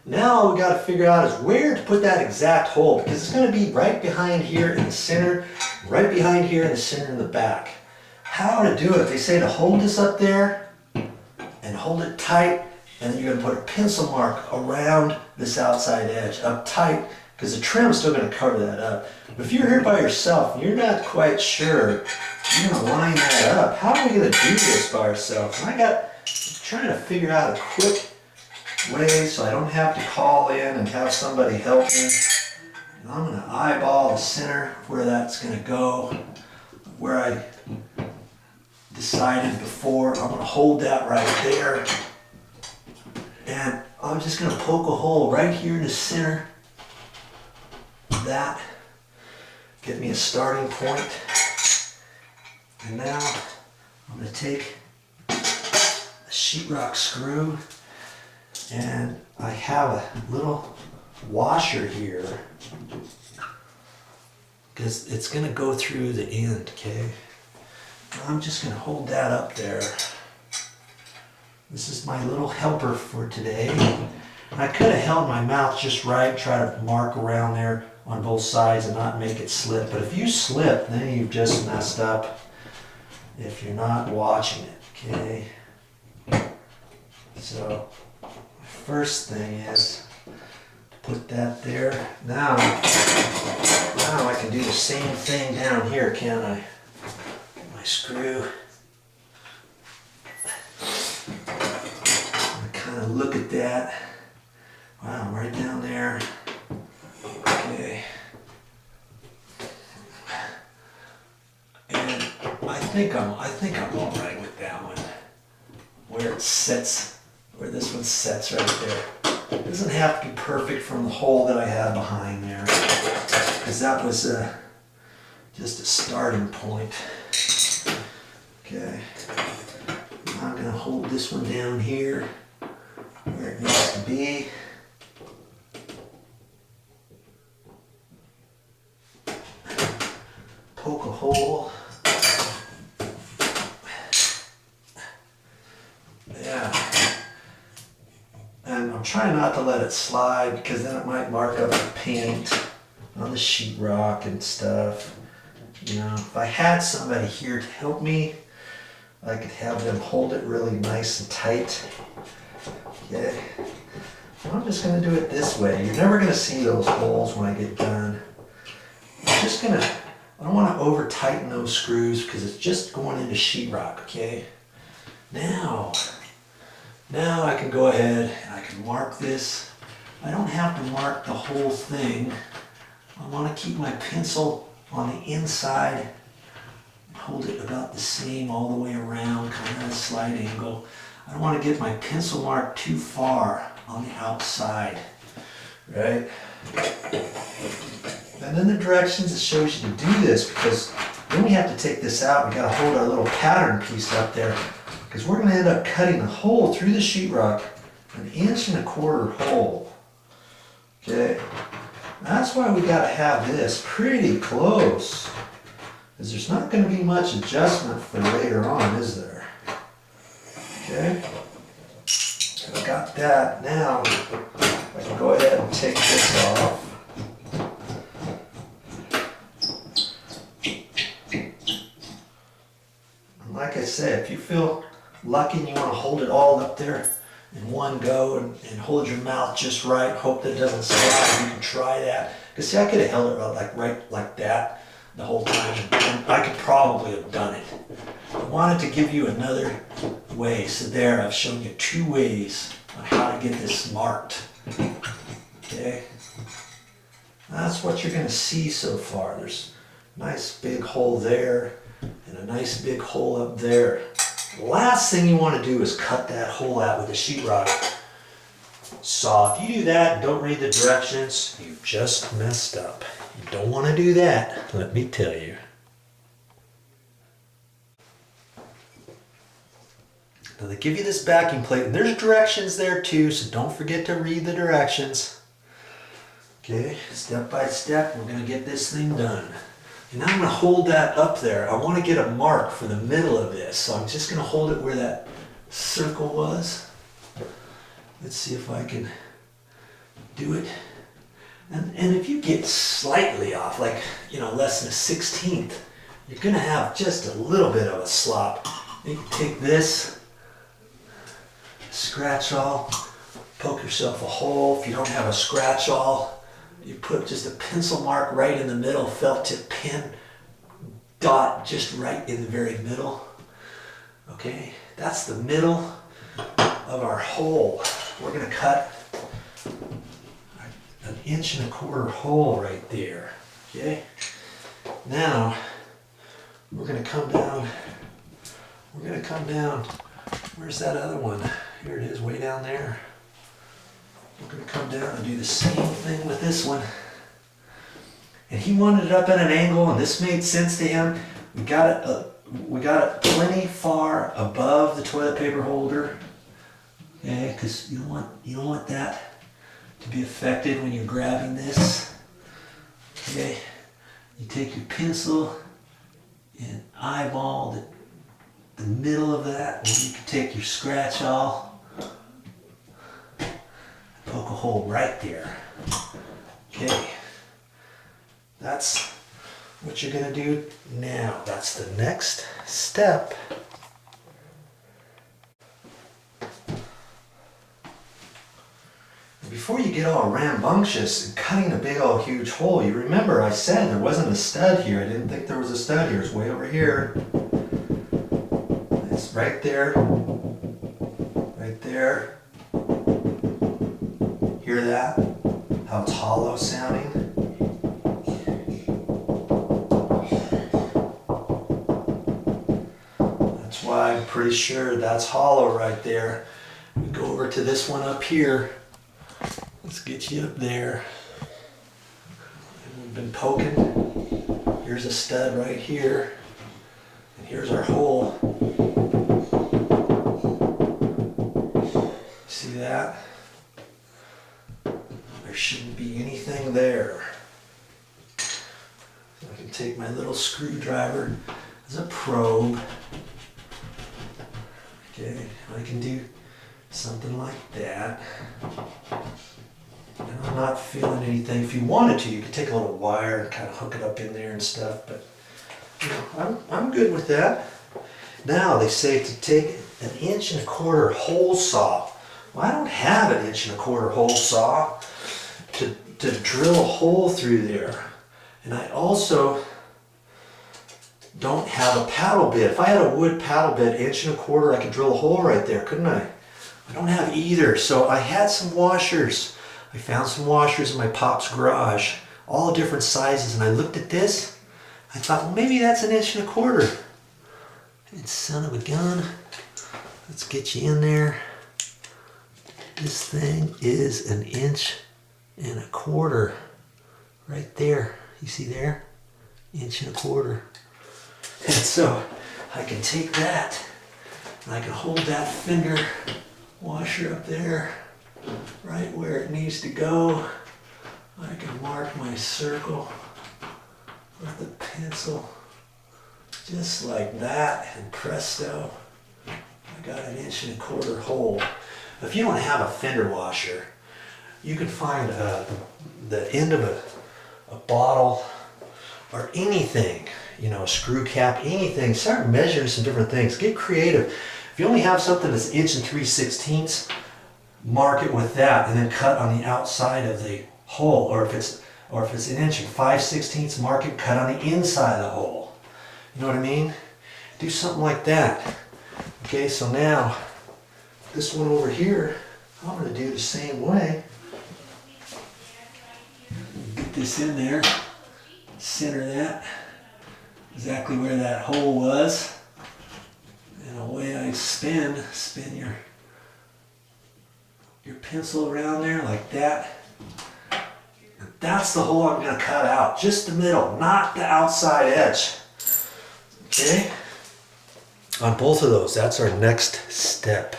Now all we got to figure out is where to put that exact hole, because it's going to be right behind here in the center, right behind here in the center in the back. How to do it? They say to hold this up there and hold it tight, and then you're going to put a pencil mark around this outside edge, up tight, because the trim's still going to cover that up. But if you're here by yourself and you're not quite sure, you're going to line that up. How are we going to do this by ourselves? And I'm trying to figure out a quick way so I don't have to call in and have somebody help me. And I'm going to eyeball the center where that's going to go, where I decided before. I'm going to hold that right there. And I'm just going to poke a hole right here in the center. That. Get me a starting point. And now I'm going to take a sheetrock screw, and I have a little washer here because it's going to go through the end, okay? I'm just going to hold that up there. This is my little helper for today. I could have held my mouth just right, try to mark around there on both sides and not make it slip. But if you slip, then you've just messed up if you're not watching it, okay? So, first thing is to put that there. Now I can do the same thing down here, can't I? Get my screw. Kind of look at that. Wow, right down there. Okay. And I think I'm all right with that one. Where it sits, where this one sits right there. It doesn't have to be perfect from the hole that I had behind there, because that was just a starting point. Okay. I'm gonna hold this one down here where it needs to be. Poke a hole. Yeah. And I'm trying not to let it slide, because then it might mark up the paint on the sheetrock and stuff. You know, if I had somebody here to help me, I could have them hold it really nice and tight. Okay. I'm just going to do it this way. You're never going to see those holes when I get done. I'm just going to, I don't want to over tighten those screws because it's just going into sheetrock, okay? Now I can go ahead and I can mark this. I don't have to mark the whole thing. I want to keep my pencil on the inside. Hold it about the same all the way around, kind of at a slight angle. I don't want to get my pencil mark too far on the outside, right? And then the directions, it shows you to do this, because then we have to take this out. We got to hold our little pattern piece up there, because we're going to end up cutting a hole through the sheetrock, 1.25 inch hole. Okay, that's why we got to have this pretty close, because there's not going to be much adjustment for later on, is there? Okay, I got that. Now I can go ahead and take this off. And like I said, if you feel lucky and you want to hold it all up there in one go and hold your mouth just right, hope that it doesn't slide, you can try that. Because see, I could have held it right like that the whole time, and I could probably have done it. I wanted to give you another way. So there, I've shown you 2 ways on how to get this marked. Okay, that's what you're going to see so far. There's a nice big hole there and a nice big hole up there. The last thing you want to do is cut that hole out with a sheetrock saw. If you do that and don't read the directions, you've just messed up. You don't want to do that, let me tell you. Now they give you this backing plate, and there's directions there too, so don't forget to read the directions. Okay, step by step, we're going to get this thing done. And now I'm going to hold that up there. I want to get a mark for the middle of this, so I'm just going to hold it where that circle was. Let's see if I can do it. And if you get slightly off, like, you know, less than a 16th, you're gonna have just a little bit of a slop. You can take this, scratch awl, poke yourself a hole. If you don't have a scratch awl, you put just a pencil mark right in the middle, felt tip pin, dot just right in the very middle. Okay, that's the middle of our hole. We're gonna cut an 1.25 inch hole right there. Okay, now we're gonna come down. Where's that other one? Here it is, way down there. We're gonna come down and do the same thing with this one. And he wanted it up at an angle, and this made sense to him. We got it plenty far above the toilet paper holder. Okay, because you don't want that to be affected when you're grabbing this. Okay, you take your pencil and eyeball the middle of that, or you can take your scratch awl, poke a hole right there. Okay, that's what you're gonna do now. That's the next step. Before you get all rambunctious and cutting a big old huge hole, you remember I said there wasn't a stud here. I didn't think there was a stud here. It's way over here. It's right there. Right there. Hear that? How it's hollow sounding? That's why I'm pretty sure that's hollow right there. We go over to this one up here. Let's get you up there. And we've been poking. Here's a stud right here. And here's our hole. See that? There shouldn't be anything there. So I can take my little screwdriver as a probe. Okay, I can do something like that. And I'm not feeling anything. If you wanted to, you could take a little wire and kind of hook it up in there and stuff, but you know, I'm good with that. Now they say to take an 1.25 inch hole saw. Well, I don't have an 1.25 inch hole saw to drill a hole through there. And I also don't have a paddle bit. If I had a wood paddle bit, 1.25 inch, I could drill a hole right there, couldn't I? I don't have either, so I had some washers. I found some washers in my pop's garage, all different sizes, and I looked at this. I thought, well, maybe that's an 1.25 inch. And son of a gun, let's get you in there. This thing is an 1.25 inch right there. You see there? 1.25 inch. And so I can take that and I can hold that fender washer up there right where it needs to go. I can mark my circle with the pencil just like that, and presto, I got an 1.25 inch hole. If you don't have a fender washer, you can find the end of a bottle or anything, you know, a screw cap, anything. Start measuring some different things. Get creative. If you only have something that's 1 3/16, mark it with that, and then cut on the outside of the hole. Or if it's 1 5/16, mark it, cut on the inside of the hole. You know what I mean? Do something like that. Okay, so now this one over here, I'm going to do the same way. Get this in there, center that exactly where that hole was, and away I spin your pencil around there like that. And that's the hole I'm going to cut out, just the middle, not the outside edge. Okay? On both of those, that's our next step.